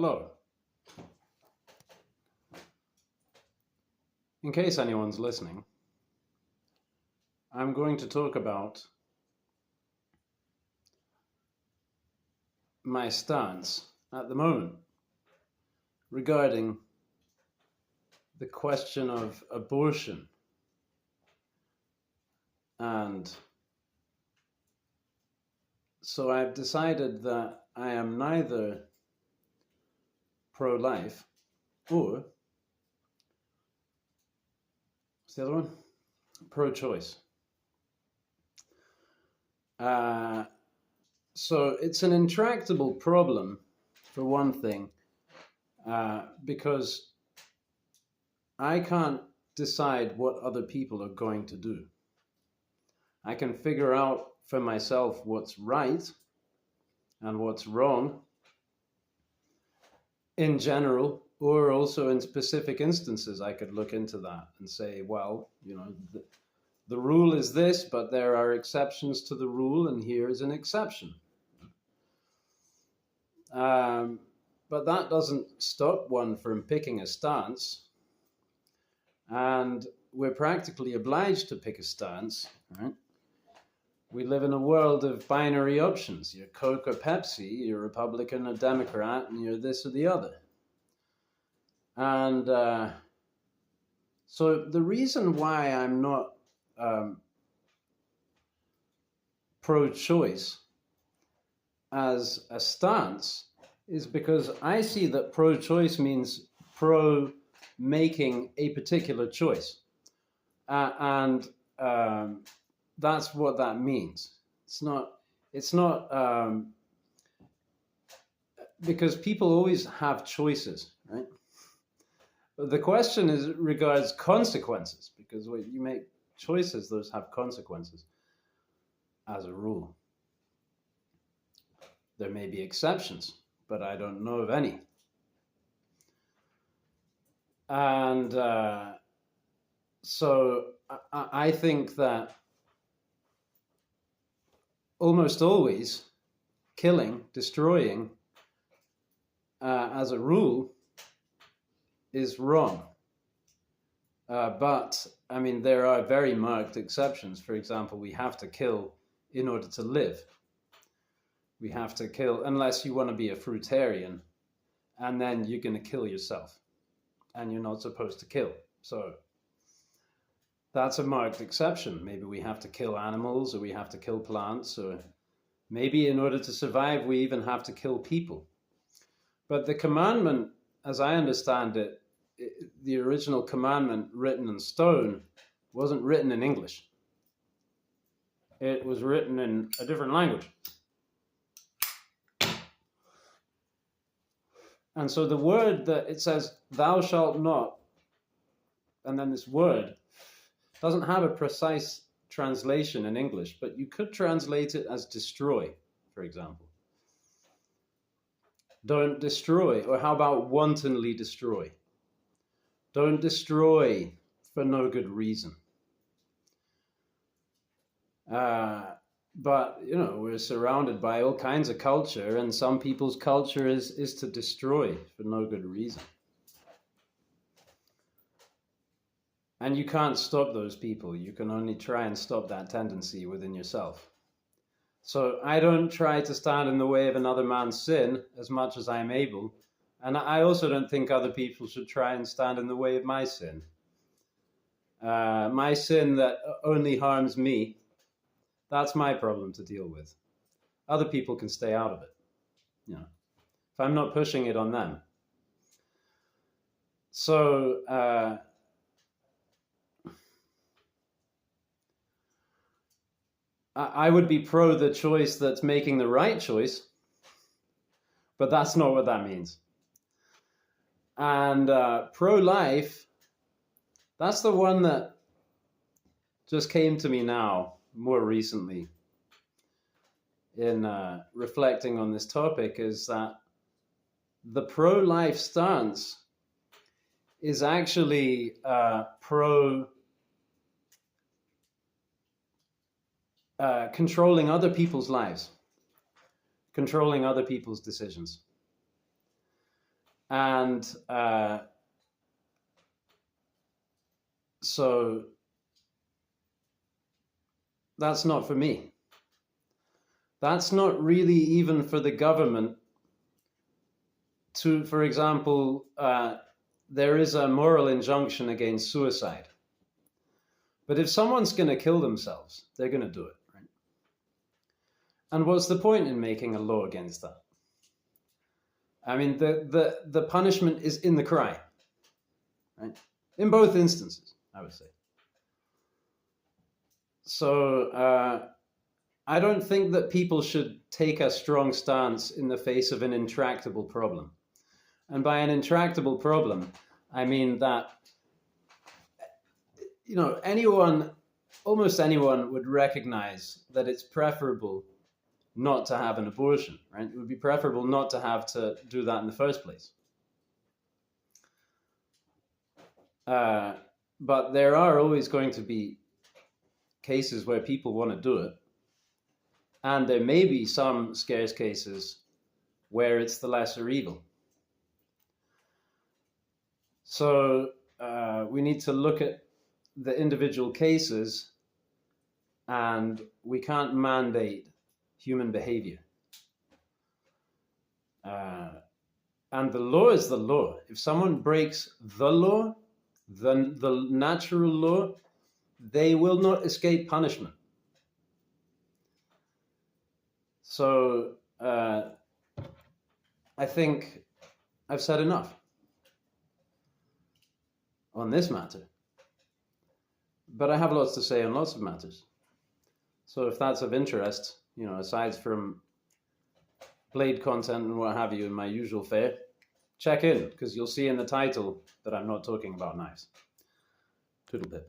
Hello. In case anyone's listening, I'm going to talk about my stance at the moment regarding the question of abortion. And so I've decided that I am neither pro-life or, what's the other one? Pro-choice. So it's an intractable problem, for one thing, because I can't decide what other people are going to do. I can figure out for myself what's right and what's wrong in general, or also in specific instances. I could look into that and say, well, the rule is this, but there are exceptions to the rule, and here is an exception. But that doesn't stop one from picking a stance. And we're practically obliged to pick a stance, right? We live in a world of binary options. You're Coke or Pepsi, you're Republican or Democrat, and you're this or the other. And so the reason why I'm not pro-choice as a stance is because I see that pro-choice means pro-making a particular choice. And that's what that means. It's not because people always have choices, right? The question regards consequences, because when you make choices, those have consequences as a rule. There may be exceptions, but I don't know of any. And so I think that almost always killing, destroying, as a rule, is wrong. But, I mean, there are very marked exceptions. For example, we have to kill in order to live. We have to kill, unless you want to be a fruitarian, and then you're going to kill yourself, and you're not supposed to kill. So that's a marked exception. Maybe we have to kill animals, or we have to kill plants, or maybe in order to survive, we even have to kill people. But the commandment, as I understand it, the original commandment written in stone wasn't written in English. It was written in a different language. And so the word that it says, thou shalt not, and then this word doesn't have a precise translation in English, but you could translate it as destroy, for example. Don't destroy, or how about wantonly destroy? Don't destroy for no good reason. But, we're surrounded by all kinds of culture, and some people's culture is to destroy for no good reason. And you can't stop those people. You can only try and stop that tendency within yourself. So I don't try to stand in the way of another man's sin as much as I am able. And I also don't think other people should try and stand in the way of my sin. My sin that only harms me, that's my problem to deal with. Other people can stay out of it, if I'm not pushing it on them. So I would be pro the choice that's making the right choice, but that's not what that means. And pro-life, that's the one that just came to me now, more recently, in reflecting on this topic, is that the pro-life stance is actually controlling other people's lives, controlling other people's decisions. And so that's not for me. That's not really even for the government to, for example, there is a moral injunction against suicide. But if someone's going to kill themselves, they're going to do it, right? And what's the point in making a law against that? I mean, the punishment is in the crime, right? In both instances, I would say. So I don't think that people should take a strong stance in the face of an intractable problem. And by an intractable problem, I mean that, you know, almost anyone would recognize that it's preferable not to have an abortion, right? It would be preferable not to have to do that in the first place. But there are always going to be cases where people want to do it. And there may be some scarce cases where it's the lesser evil. So we need to look at the individual cases, and we can't mandate human behavior. And the law is the law. If someone breaks the law, then the natural law, they will not escape punishment. So I think I've said enough on this matter. But I have lots to say on lots of matters. So if that's of interest, you know, aside from Blade content and what have you in my usual fare, check in, because you'll see in the title that I'm not talking about knives. Toodlepip.